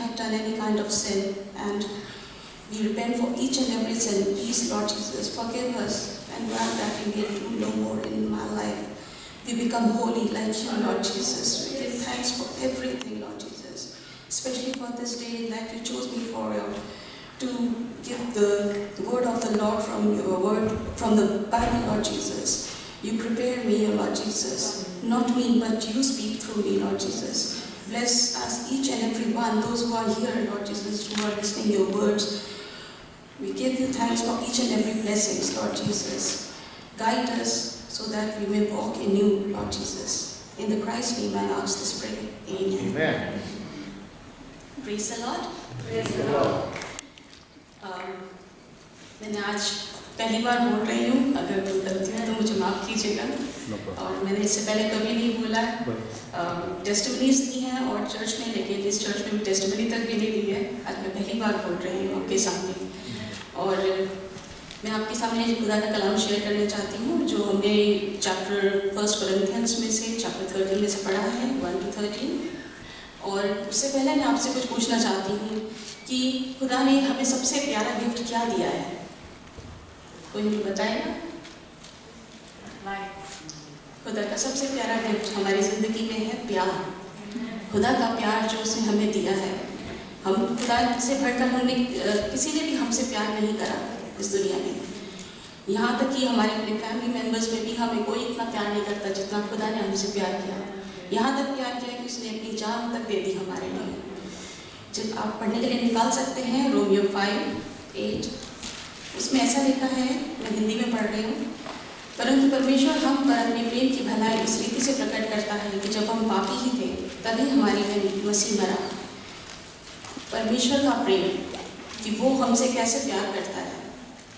have done any kind of sin, and we repent for each and every sin. Please, Lord Jesus, forgive us and grant that we may do no more in my life. We become holy like you, Lord Jesus. We give thanks for everything, Lord Jesus, especially for this day that you chose me for, to give the word of the Lord from your word, from the Bible, Lord Jesus. You prepare me, Lord Jesus. Not me, but you speak through me, Lord Jesus. Bless us, each and every one, those who are here, Lord Jesus, who are listening your words. We give you thanks for each and every blessings, Lord Jesus. Guide us so that we may walk in you, Lord Jesus. In the Christ's name I ask this prayer. Amen. Amen. Praise the Lord. Praise the Lord. मैंने आज पहली बार बोल रही हूँ, अगर कोई गलती है तो मुझे माफ़ कीजिएगा। और मैंने इससे पहले कभी नहीं बोला। टेस्टिमनीज दी हैं और चर्च में, लेकिन इस चर्च में टेस्टिमनी तक भी नहीं दी है। आज मैं पहली बार बोल रही हूँ आपके सामने, और मैं आपके सामने खुदा का कलाम शेयर करना चाहती हूँ, जो हमने चैप्टर 1 कोरिन्थियंस में से चैप्टर 13 में से पढ़ा है, 1 to 13। और उससे पहले मैं आपसे कुछ पूछना चाहती हूँ कि खुदा ने हमें सबसे प्यारा गिफ्ट क्या दिया है? कोई मुझे बताएगा? खुदा का सबसे प्यारा गिफ्ट हमारी ज़िंदगी में है प्यार। खुदा का प्यार जो उसने हमें दिया है, हम खुदा से बढ़कर हमने किसी ने भी हमसे प्यार नहीं करा इस दुनिया में। यहाँ तक कि हमारे अपने फैमिली मेम्बर्स में भी हमें कोई इतना प्यार नहीं करता जितना खुदा ने हमसे प्यार किया। यहाँ तक प्यार किया कि उसने अपनी जान तक दे दी हमारे लिए। जब आप पढ़ने के लिए निकाल सकते हैं रोमियो 5:8, उसमें ऐसा लिखा है, मैं हिंदी में पढ़ रही हूँ। परंतु परमेश्वर हम पर अपने प्रेम की भलाई इस रीति से प्रकट करता है कि जब हम पापी ही थे तभी हमारे लिए मसीह मरा। परमेश्वर का प्रेम, कि वो हमसे कैसे प्यार करता है।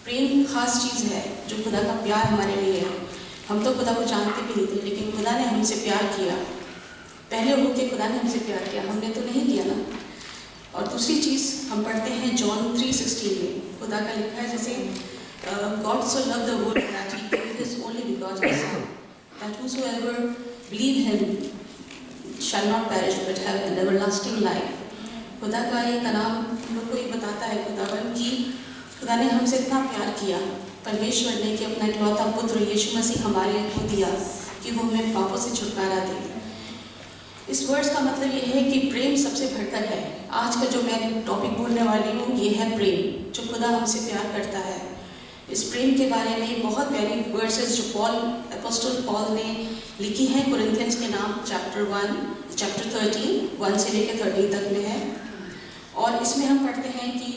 प्रेम खास चीज़ है, जो खुदा का प्यार हमारे लिए है। हम तो खुदा को जानते भी नहीं थे, लेकिन खुदा ने हमसे प्यार किया। पहले होके खुदा ने हमसे प्यार किया, हमने तो नहीं किया ना। और दूसरी चीज़ हम पढ़ते हैं जॉन 3:16 में, खुदा का लिखा है जैसे God so loved the world that he gave his only begotten Son, that whosoever believe him shall not perish but have an everlasting life। खुदा का ये कलाम हम लोग को ये बताता है खुदावन कि खुदा ने हमसे इतना प्यार किया, परमेश्वर ने, कि अपना इकलौता पुत्र यीशु मसीह हमारे को दिया कि वो हमें पापों से छुटकारा दे। इस वर्ड्स का मतलब ये है कि प्रेम सबसे बढ़कर है। आज का जो मैं टॉपिक बोलने वाली हूँ ये है प्रेम, जो खुदा हमसे प्यार करता है। इस प्रेम के बारे में बहुत प्यारी वर्सेस जो अपोस्टल पॉल ने लिखी है कोरिन्थियंस के नाम चैप्टर 13 1 से लेकर 13 तक में है। और इसमें हम पढ़ते हैं कि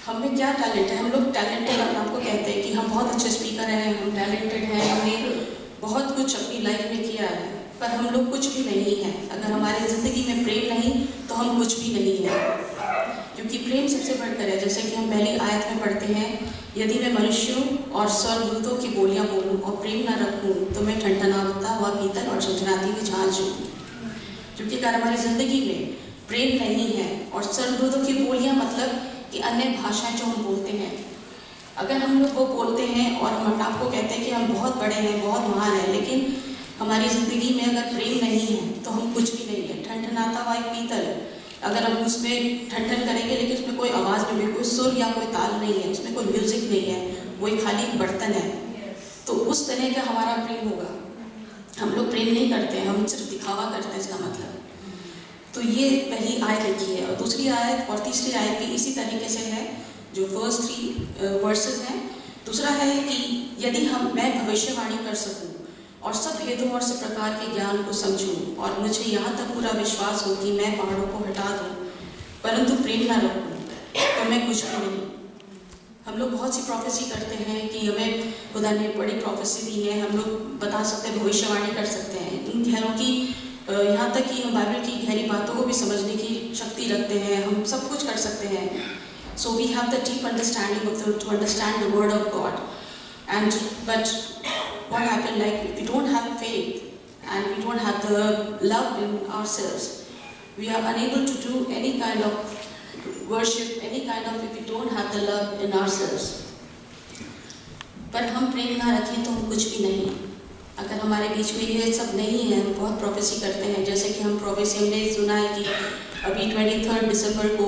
हम में क्या टैलेंट है। हम लोग टैलेंटेड अपने आपको कहते हैं कि हम बहुत अच्छे स्पीकर हैं, हम टैलेंटेड हैं, हमने बहुत कुछ अपनी लाइफ में किया है, पर हम लोग कुछ भी नहीं हैं। अगर हमारी ज़िंदगी में प्रेम नहीं तो हम कुछ भी नहीं हैं, क्योंकि प्रेम सबसे बढ़कर है। जैसे कि हम पहली आयत में पढ़ते हैं, यदि मैं मनुष्यों और स्वर्गदूतों की बोलियां बोलूं और प्रेम न रखूं तो मैं ठनठनाता हुआ पीतल और झनझनाती हुई झांझ हूं। क्योंकि अगर हमारी ज़िंदगी में प्रेम नहीं है, और स्वर्गदूतों की बोलियां मतलब कि अन्य भाषाएं जो हम बोलते हैं, अगर हम लोग वो बोलते हैं और हम अपने आप को कहते हैं कि हम बहुत बड़े हैं, बहुत महान हैं, लेकिन हमारी ज़िंदगी में अगर प्रेम नहीं है तो हम कुछ भी नहीं है। ठनठनाता हुआ एक पीतल, अगर हम उसमें ठन करेंगे लेकिन उसमें कोई आवाज़ नहीं, कोई सुर या कोई ताल नहीं है, उसमें कोई म्यूज़िक नहीं है, वो एक खाली बर्तन है, तो उस तरह का हमारा प्रेम होगा। हम लोग प्रेम नहीं करते हैं, हम सिर्फ दिखावा करते हैं, इसका मतलब। तो ये पहली आयत लिखी है, और दूसरी आयत और तीसरी आयत भी इसी तरीके से है, जो फर्स्ट 3 वर्सेस हैं। दूसरा है कि यदि मैं भविष्यवाणी कर सकूं और सब भेदों और सब प्रकार के ज्ञान को समझूं, और मुझे यहाँ तक पूरा विश्वास हो कि मैं पहाड़ों को हटा दूं, परंतु प्रेम ना रखूं तो मैं कुछ भी नहीं। हम लोग बहुत सी प्रोफेसी करते हैं कि हमें खुदा ने बड़ी प्रोफेसी दी है, हम लोग बता सकते हैं, भविष्यवाणी कर सकते हैं, इन गहरों की, यहाँ तक कि हम बाइबल की गहरी बातों को भी समझने की शक्ति रखते हैं, हम सब कुछ कर सकते हैं। So we have the deep understanding to understand the word of God, and but what happened, like if we don't have faith and we don't have the love in ourselves, we are unable to do any kind of worship, any kind of, if we don't have the love in ourselves। पर हम प्रेम ना रखें तो हम कुछ भी नहीं। अगर हमारे बीच में ये सब नहीं है, हम बहुत प्रोफेसी करते हैं, जैसे कि हम प्रोफेसी, हमने सुना है कि अभी 23 दिसंबर को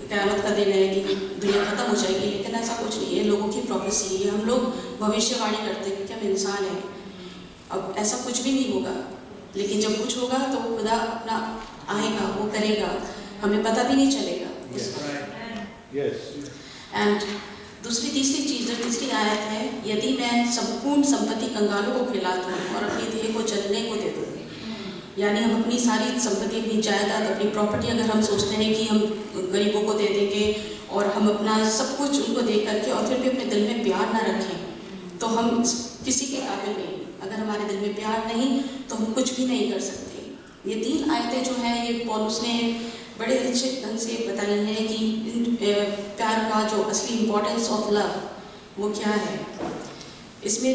क़यामत का दिन है कि दुनिया ख़त्म हो जाएगी, लेकिन ऐसा कुछ नहीं है। लोगों की प्रोफेसी है, हम लोग भविष्यवाणी करते हैं क्योंकि हम इंसान हैं। अब ऐसा कुछ भी नहीं होगा, लेकिन जब कुछ होगा तो खुदा अपना आएगा, वो करेगा, हमें पता भी नहीं चलेगा। एंड तीसरी चीज़ जो तीसरी आयत है, यदि मैं संपूर्ण संपत्ति कंगालों को खिला दूँ और अपनी देह को जलने को दे दूँ, यानी हम अपनी सारी संपत्ति, अपनी जायदाद, अपनी प्रॉपर्टी अगर हम सोचते हैं कि हम गरीबों को दे देंगे और हम अपना सब कुछ उनको दे करके और फिर भी अपने दिल में प्यार ना रखें, तो हम किसी के काबिल नहीं। अगर हमारे दिल में प्यार नहीं तो हम कुछ भी नहीं कर सकते। ये 3 आयतें जो हैं, ये पौलुस ने बड़े अच्छे ढंग से बताई हैं कि प्यार का जो असली इम्पोर्टेंस ऑफ लव वो क्या है। इसमें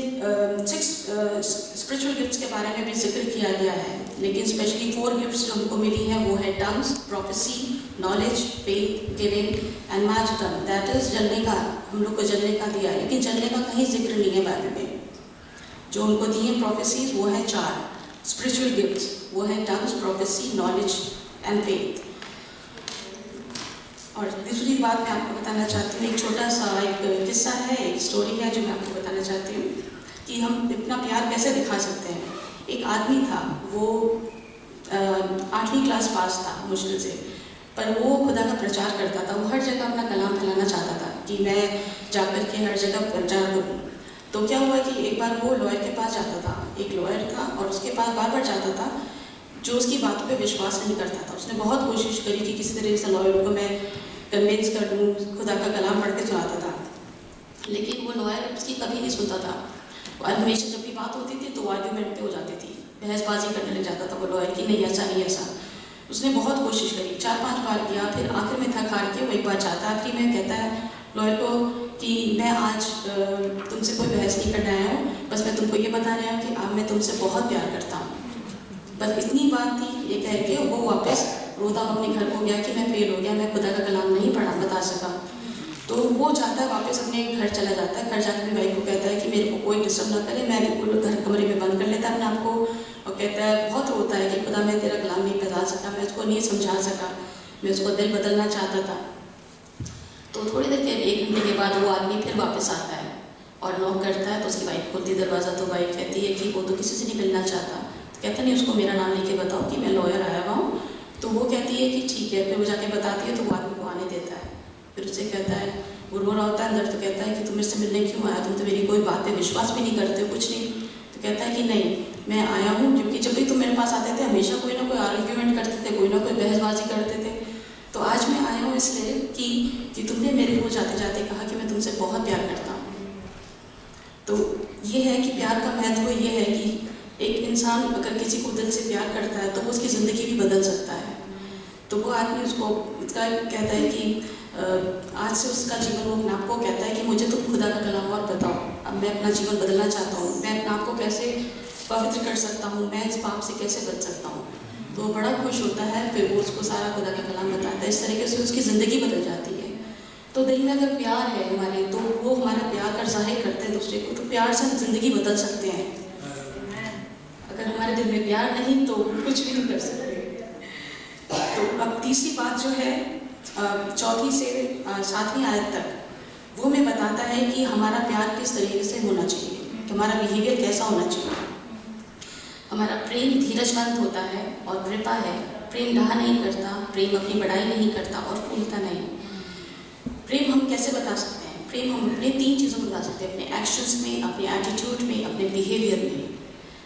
6 स्पिरिचुअल गिफ्ट्स के बारे में भी जिक्र किया गया है, लेकिन स्पेशली 4 गिफ्ट्स जो हमको मिली हैं वो है tongues, prophecy, knowledge, faith, giving and martyrdom. That is जलने का, हम लोग को जलने का दिया है, लेकिन जलने का कहीं जिक्र नहीं है बाइबल में। जो उनको दिए प्रोफेसीज वो है 4 स्पिरिचुअल गिफ्ट्स, वो है tongues, prophecy, knowledge and faith. और दूसरी बात मैं आपको बताना चाहती हूँ, एक छोटा सा एक किस्सा है, एक स्टोरी है जो मैं आपको बताना चाहती हूँ कि हम अपना प्यार कैसे दिखा सकते हैं। एक आदमी था, वो 8वीं क्लास पास था मुश्किल से, पर वो खुदा का प्रचार करता था। वो हर जगह अपना कलाम फैलाना चाहता था कि मैं जाकर के हर जगह प्रचार करूँ। तो क्या हुआ कि एक बार वो लॉयर के पास जाता था, एक लॉयर था और उसके पास बार बार जाता था जो उसकी बातों पे विश्वास नहीं करता था। उसने बहुत कोशिश करी कि किसी तरह से लॉयर को मैं कन्विंस कर दूँ, खुदा का कलाम पढ़ के सुनाता था, लेकिन वो लॉयर उसकी कभी नहीं सुनता था। हमेशा जब भी बात होती थी तो आर्ग्यूमेंट पे हो जाती थी, बहसबाजी करने लग जाता था वो लॉयर कि नहीं ऐसा नहीं ऐसा। उसने बहुत कोशिश करी, 4-5 बार किया, फिर आखिर में थक हार के वो एक बार चाहता, आखिरी में कहता है लॉयर को कि मैं आज तुमसे कोई बहस नहीं करने आया हूँ, बस मैं तुमको ये बता रहा हूँ कि अब मैं तुमसे बहुत प्यार करता हूँ। बस इतनी बात थी, ये कह के वो वापस रोता अपने घर को गया कि मैं फेल हो गया, मैं खुदा का कलाम नहीं बता सका। तो वो जाता है वापस अपने घर चला जाता है। घर जाकर अपनी वाइफ को कहता है कि मेरे को कोई डिस्टर्ब ना करे, मैं बिल्कुल घर कमरे में बंद कर लेता है अपने आप को, और कहता है, बहुत रोता है कि खुदा मैं तेरा कलाम नहीं बता सका, मैं उसको नहीं समझा सका, मैं उसको दिल बदलना चाहता था। तो थोड़ी देर के 1 घंटे के बाद वो आदमी फिर वापस आता है और नॉक करता है। तो उसकी वाइफ खोलती दरवाज़ा, तो वाइफ कहती है कि वो तो किसी से नहीं मिलना चाहता। तो कहता नहीं उसको मेरा नाम लेके बताओ कि मैं लॉयर आया हुआ हूँ। तो वो कहती है कि ठीक है। फिर वो जाके बताती है तो वो आदमी को आने देता है। फिर उससे कहता है, वो रो रहा होता है अंदर, तो कहता है कि तुम मुझसे मिलने क्यों आया, तुम तो मेरी कोई बात पे विश्वास भी नहीं करते हो, कुछ नहीं। तो कहता है कि नहीं, मैं आया हूँ क्योंकि जब भी तुम मेरे पास आते थे हमेशा कोई ना कोई आर्ग्यूमेंट करते थे, कोई ना कोई बहसबाजी करते थे। तो आज मैं आया हूँ इसलिए कि तुमने मेरे को जाते जाते कहा कि मैं तुमसे बहुत प्यार करता हूँ। तो ये है कि प्यार का महत्व ये है कि एक इंसान अगर किसी को दिल से प्यार करता है तो वो उसकी ज़िंदगी भी बदल सकता है। तो वो आदमी उसको कहता है कि आज से उसका जीवन, वो अपने आप को कहता है कि मुझे तुम खुदा का कलाम और बताओ, अब मैं अपना जीवन बदलना चाहता हूँ, मैं अपने आप को कैसे पवित्र कर सकता हूँ, मैं इस पाप से कैसे बच सकता हूँ। तो वो बड़ा खुश होता है। फिर वो उसको सारा खुदा का कलाम बताता है। इस तरीके से उसकी ज़िंदगी बदल जाती है। तो दिल में अगर प्यार है हमारे, तो वो हमारा प्यार कर जाहिर करते हैं दूसरे को, तो प्यार से हम जिंदगी बदल सकते हैं। अगर हमारे दिल में प्यार नहीं तो कुछ भी नहीं कर सकते। तो अब तीसरी बात जो है 4 से 7वीं आयत तक, वो हमें बताता है कि हमारा प्यार किस तरीके से होना चाहिए, कि हमारा बिहेवियर कैसा होना चाहिए। हमारा प्रेम धीरजवंत होता है और कृपा है। प्रेम डहा नहीं करता, प्रेम अपनी बड़ाई नहीं करता और फूलता नहीं। प्रेम हम कैसे बता सकते हैं? प्रेम हम अपने 3 चीज़ों में बता सकते हैं, अपने एक्शंस में, अपने एटीट्यूड में, अपने बिहेवियर में।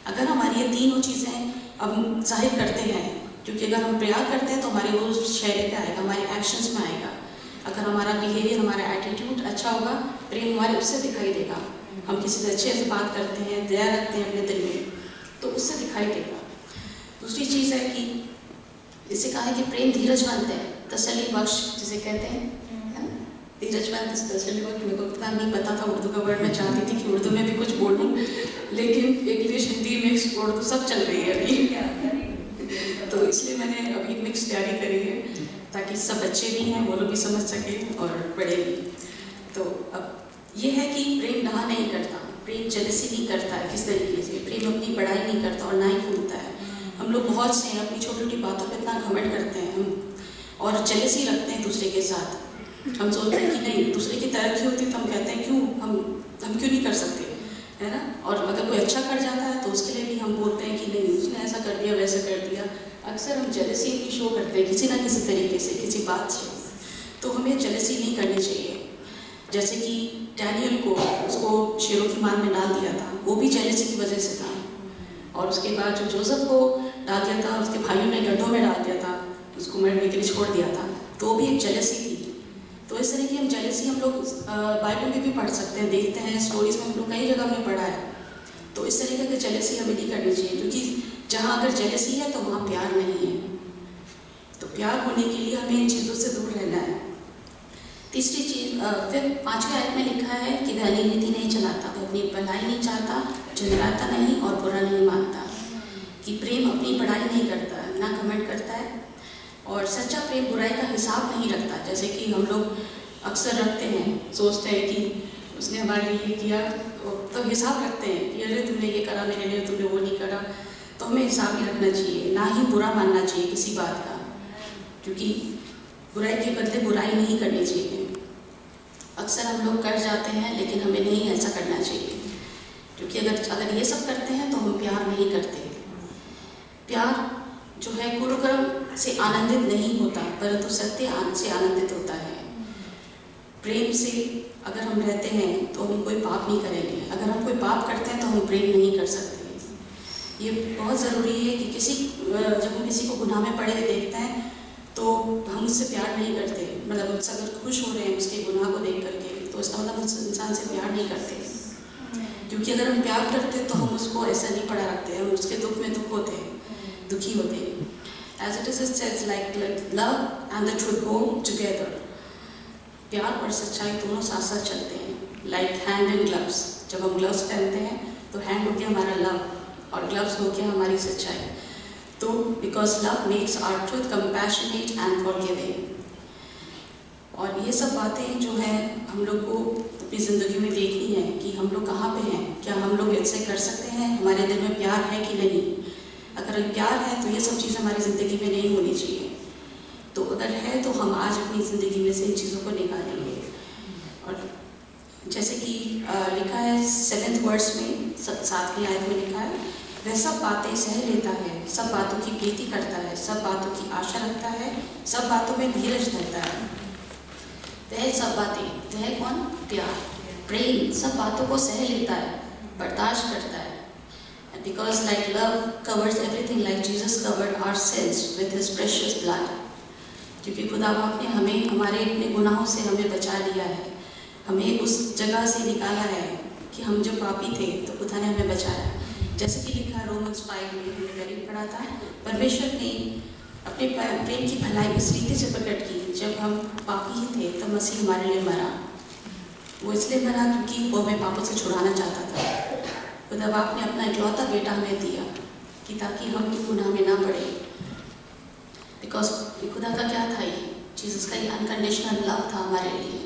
अगर हमारी ये तीनों चीज़ें हम जाहिर करते हैं, क्योंकि अगर हम प्यार करते हैं तो हमारे वो चेहरे पे आएगा, हमारे एक्शंस में आएगा। अगर हमारा बिहेवियर, हमारा एटीट्यूड अच्छा होगा, प्रेम हमारे उससे दिखाई देगा। हम किसी से अच्छे से बात करते हैं, दया रखते हैं अपने दिल में, तो उससे दिखाई देगा। दूसरी चीज़ है कि इसे कहा है कि प्रेम धीरजवंत है, तसल्ली बख्श जिसे कहते हैं, धीरजवंत तसल्ली बख्श। मेरे को इतना नहीं पता था उर्दू का वर्ड, मैं चाहती थी कि उर्दू में भी कुछ बोलूँ, लेकिन इंग्लिश, हिंदी मिक्स उर्दू सब चल रही है अभी, तो इसलिए मैंने अभी मिक्स तैयारी करी है ताकि सब बच्चे भी हैं वो लोग भी समझ सकें और बड़े भी। तो अब ये है कि प्रेम डहा नहीं करता, प्रेम जेलसी नहीं करता है। किस तरीके से? प्रेम अपनी बड़ाई नहीं करता और ना ही फूलता है। हम लोग बहुत से अपनी छोटी छोटी बातों पे इतना घमंड करते हैं हम, और जेलसी रखते हैं दूसरे के साथ। हम सोचते हैं कि नहीं, दूसरे की तरक्की होती तो हम कहते हैं क्यों हम क्यों नहीं कर सकते, है ना। और अगर कोई अच्छा कर जाता है तो उसके लिए भी हम बोलते हैं कि नहीं, उसने ऐसा कर दिया, वैसे कर दिया। अक्सर हम जेलसी भी शो करते हैं किसी ना किसी तरीके से, किसी बात से। तो हमें जेलसी नहीं करनी चाहिए। जैसे कि डैनियल को, उसको शेरों की मान में डाल दिया था, वो भी जेलसी की वजह से था। और उसके बाद जो जोसेफ को डाल दिया था, उसके भाइयों ने गड्ढों में डाल दिया था, उसको मरने के लिए छोड़ दिया था, तो वो भी एक जेलसी थी। तो इस तरह की हम जेलसी हम लोग बाइबल में भी पढ़ सकते हैं, देखते हैं, स्टोरीज में हम लोग कई जगह में पढ़ा है। तो इस तरीके की जेलसी हमें नहीं करनी चाहिए, क्योंकि जहाँ अगर जेलसी है तो वहाँ प्यार नहीं है। तो प्यार होने के लिए हमें इन चीज़ों से दूर रहना है। तीसरी चीज़, फिर 5वें आयत में लिखा है कि धनी नीति नहीं चलाता, वो अपनी भलाई नहीं चाहता, झगड़ाता नहीं और बुरा नहीं मानता। कि प्रेम अपनी बड़ाई नहीं करता, ना घमंड करता है। और सच्चा प्रेम बुराई का हिसाब नहीं रखता, जैसे कि हम लोग अक्सर रखते हैं, सोचते हैं कि उसने हमारे लिए ये किया, तो हिसाब रखते हैं कि अरे तुमने ये करा मेरे लिए, तुमने वो नहीं करा। तो हमें हिसाब ही रखना चाहिए, ना ही बुरा मानना चाहिए किसी बात का, क्योंकि बुराई के बदले बुराई नहीं करनी चाहिए। अक्सर हम लोग कर जाते हैं, लेकिन हमें नहीं ऐसा करना चाहिए, क्योंकि अगर ये सब करते हैं तो हम प्यार नहीं करते। प्यार जो है गुरुकर्म से आनंदित नहीं होता, परंतु सत्य से आनंदित होता है। प्रेम से अगर हम रहते हैं तो हम कोई पाप नहीं करेंगे। अगर हम कोई पाप करते हैं तो हम प्रेम नहीं कर सकते। ये बहुत ज़रूरी है कि जब हम किसी को गुनाह में पड़े देखते हैं तो हम उससे प्यार नहीं करते। मतलब उससे अगर खुश हो रहे हैं उसके गुनाह को देख करके, तो इसका मतलब उस इंसान से प्यार नहीं करते। क्योंकि अगर हम प्यार करते तो हम उसको ऐसा नहीं पड़ा रखते, हम उसके दुख में दुखी होते हैं। As it is said, like love and the truth go together. प्यार और सच्चाई दोनों साथ साथ चलते हैं, like hand in gloves. जब हम ग्लव्स पहनते हैं तो हैंड हो गया हमारा लव और ग्लव्स हो गया हमारी सच्चाई। तो because love makes our truth compassionate and forgiving. और ये सब बातें जो है हम लोग को अपनी ज़िंदगी में देखनी है कि हम लोग कहाँ पे हैं, क्या हम लोग ऐसे कर सकते हैं, हमारे दिल में प्यार है कि नहीं। अगर प्यार है तो ये सब चीज़ हमारी ज़िंदगी में नहीं होनी चाहिए। तो अगर है तो हम आज अपनी ज़िंदगी में से इन चीज़ों को निकालेंगे। और जैसे कि लिखा है 7th वर्स में, 7वीं आयत में लिखा है, वह सब बातें सह लेता है, सब बातों की प्रीति करता है, सब बातों की आशा रखता है, सब बातों में धीरज धरता है। वह सब बातें, वह कौन? प्यार, प्रेम सब बातों को सह लेता है, बर्दाश्त करता है। And because like love covers everything, like Jesus covered our sins with His precious blood. क्योंकि खुदा बाप ने हमें हमारे अपने गुनाहों से हमें बचा लिया है, हमें उस जगह से निकाला है कि हम जब पापी थे तो खुदा ने हमें बचाया। जैसे कि लिखा है रोमन्स 5 में, हमने पहले पढ़ा था, परमेश्वर ने अपने प्रेम की भलाई इस रीति से प्रकट की, जब हम पापी ही थे तब मसीह हमारे लिए मरा। वो इसलिए मरा क्योंकि वो हमें पापों से छुड़ाना चाहता था। खुदा बाप ने अपना इकलौता बेटा हमें दिया कि ताकि हम गुनाह में ना पड़े। बिकॉज खुदा का क्या था, ये जीसस का ये अनकंडीशनल लव था हमारे लिए।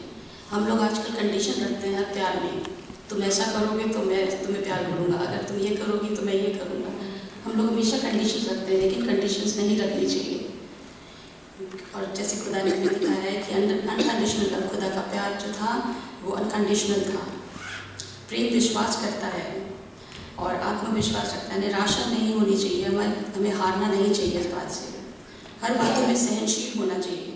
हम लोग आजकल कंडीशन रखते हैं हर प्यार में, तुम ऐसा करोगे तो मैं तुम्हें प्यार करूँगा, अगर तुम ये करोगी तो मैं ये करूँगा। हम लोग हमेशा कंडीशन रखते हैं, लेकिन कंडीशंस नहीं रखनी चाहिए। और जैसे खुदा ने हमें दिखाया है कि अनकंडीशनल लव, खुदा का प्यार जो था वो अनकंडीशनल था। प्रेम विश्वास करता है और आत्मविश्वास रखता है, निराशा नहीं होनी चाहिए, हमें हारना नहीं चाहिए इस बात से। हर बातों में सहनशील होना चाहिए।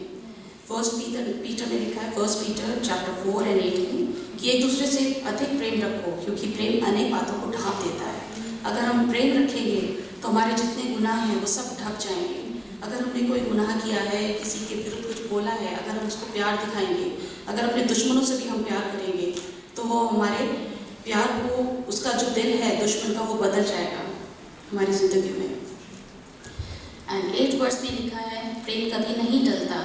1 पीटर में लिखा है, 1 पीटर चैप्टर 4 और 8 में, कि एक दूसरे से अधिक प्रेम रखो, क्योंकि प्रेम अनेक बातों को ढाँप देता है। अगर हम प्रेम रखेंगे तो हमारे जितने गुनाह हैं वो सब ढक जाएंगे। अगर हमने कोई गुनाह किया है, किसी के विरुद्ध कुछ बोला है, अगर हम उसको प्यार दिखाएंगे, अगर अपने दुश्मनों से भी हम प्यार करेंगे, तो वो हमारे प्यार को, उसका जो दिल है दुश्मन का, वो बदल जाएगा हमारी ज़िंदगी में। एंड 8 वर्स में लिखा है, प्रेम कभी नहीं टलता,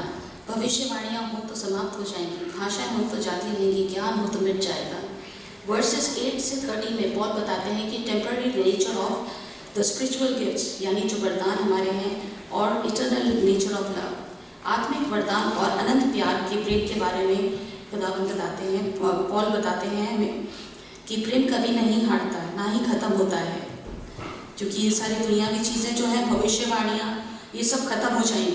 भविष्यवाणियाँ हो तो समाप्त हो जाएंगी, भाषाएं हो तो जाती रहेंगी, ज्ञान हो तो मिट जाएगा। वर्सेस 8 से 13 में पॉल बताते हैं कि temporary nature of the spiritual gifts, यानी जो वरदान हमारे हैं, और इटर्नल नेचर ऑफ लव, आत्मिक वरदान और अनंत प्यार के प्रेम के बारे में खुदावंद बताते हैं, पॉल बताते हैं हमें कि प्रेम कभी नहीं हारता, ना ही खत्म होता है। क्योंकि ये सारी दुनियावी चीज़ें जो हैं, भविष्यवाणियाँ, ये सब खत्म हो जाएंगी।